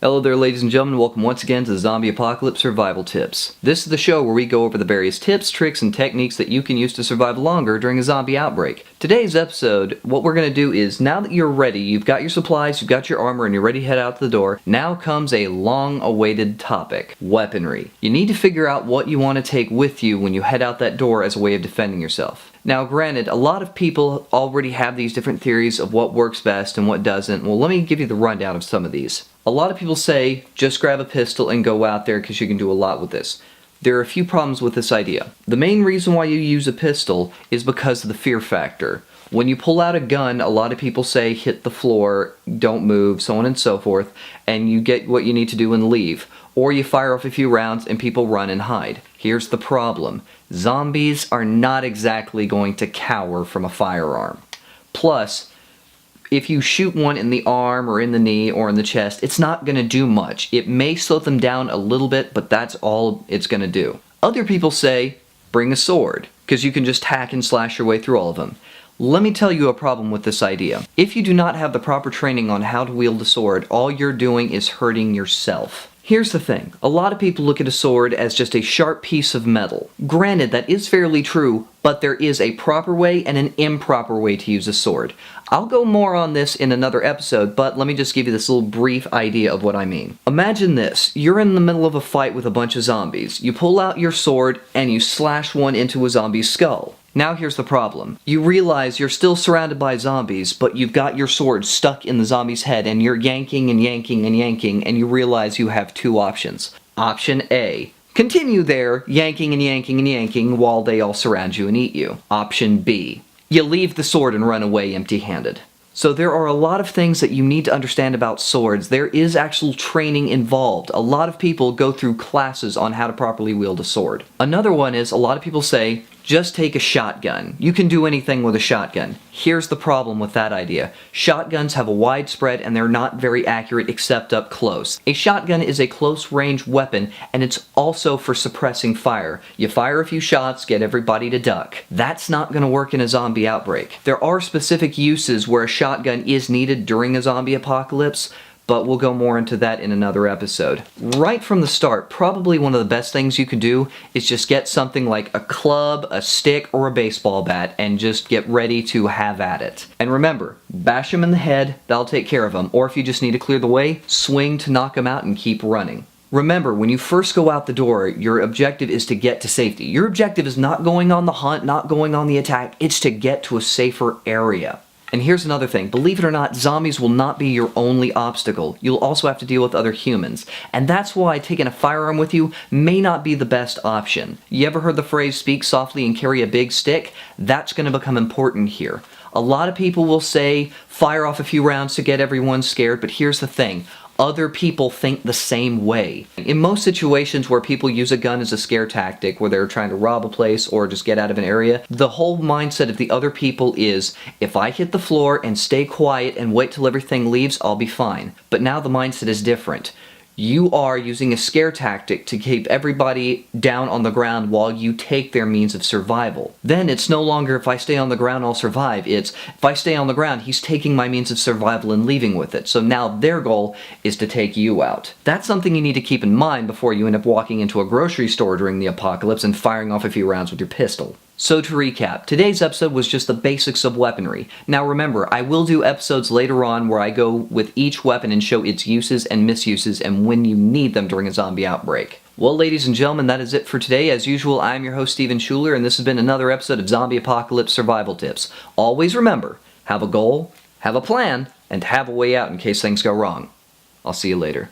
Hello there, ladies and gentlemen. Welcome once again to the Zombie Apocalypse Survival Tips. This is the show where we go over the various tips, tricks, and techniques that you can use to survive longer during a zombie outbreak. Today's episode, what we're going to do is, now that you're ready, you've got your supplies, you've got your armor, and you're ready to head out the door, now comes a long-awaited topic: weaponry. You need to figure out what you want to take with you when you head out that door as a way of defending yourself. Now, granted, a lot of people already have these different theories of what works best and what doesn't. Well, let me give you the rundown of some of these. A lot of people say, just grab a pistol and go out there because you can do a lot with this. There are a few problems with this idea. The main reason why you use a pistol is because of the fear factor. When you pull out a gun, a lot of people say hit the floor, don't move, so on and so forth, and you get what you need to do and leave. Or you fire off a few rounds and people run and hide. Here's the problem. Zombies are not exactly going to cower from a firearm. Plus, if you shoot one in the arm or in the knee or in the chest, it's not going to do much. It may slow them down a little bit, but that's all it's going to do. Other people say, bring a sword, because you can just hack and slash your way through all of them. Let me tell you a problem with this idea. If you do not have the proper training on how to wield a sword, all you're doing is hurting yourself. Here's the thing. A lot of people look at a sword as just a sharp piece of metal. Granted, that is fairly true, but there is a proper way and an improper way to use a sword. I'll go more on this in another episode, but let me just give you this little brief idea of what I mean. Imagine this. You're in the middle of a fight with a bunch of zombies. You pull out your sword and you slash one into a zombie's skull. Now here's the problem. You realize you're still surrounded by zombies, but you've got your sword stuck in the zombie's head and you're yanking and yanking and yanking, and you realize you have two options. Option A: continue there, yanking and yanking and yanking while they all surround you and eat you. Option B: you leave the sword and run away empty-handed. So there are a lot of things that you need to understand about swords. There is actual training involved. A lot of people go through classes on how to properly wield a sword. Another one is, a lot of people say, just take a shotgun. You can do anything with a shotgun. Here's the problem with that idea. Shotguns have a wide spread and they're not very accurate except up close. A shotgun is a close-range weapon, and it's also for suppressing fire. You fire a few shots, get everybody to duck. That's not going to work in a zombie outbreak. There are specific uses where a shotgun is needed during a zombie apocalypse, but we'll go more into that in another episode. Right from the start, probably one of the best things you can do is just get something like a club, a stick, or a baseball bat and just get ready to have at it. And remember, bash them in the head, that'll take care of them. Or if you just need to clear the way, swing to knock them out and keep running. Remember, when you first go out the door, your objective is to get to safety. Your objective is not going on the hunt, not going on the attack, it's to get to a safer area. And here's another thing. Believe it or not, zombies will not be your only obstacle. You'll also have to deal with other humans. And that's why taking a firearm with you may not be the best option. You ever heard the phrase, speak softly and carry a big stick? That's going to become important here. A lot of people will say, fire off a few rounds to get everyone scared, but here's the thing. Other people think the same way. In most situations where people use a gun as a scare tactic, where they're trying to rob a place or just get out of an area, the whole mindset of the other people is, if I hit the floor and stay quiet and wait till everything leaves, I'll be fine. But now the mindset is different. You are using a scare tactic to keep everybody down on the ground while you take their means of survival. Then it's no longer, if I stay on the ground, I'll survive. It's, if I stay on the ground, he's taking my means of survival and leaving with it. So now their goal is to take you out. That's something you need to keep in mind before you end up walking into a grocery store during the apocalypse and firing off a few rounds with your pistol. So to recap, today's episode was just the basics of weaponry. Now remember, I will do episodes later on where I go with each weapon and show its uses and misuses and when you need them during a zombie outbreak. Well, ladies and gentlemen, that is it for today. As usual, I'm your host, Steven Shuler, and this has been another episode of Zombie Apocalypse Survival Tips. Always remember, have a goal, have a plan, and have a way out in case things go wrong. I'll see you later.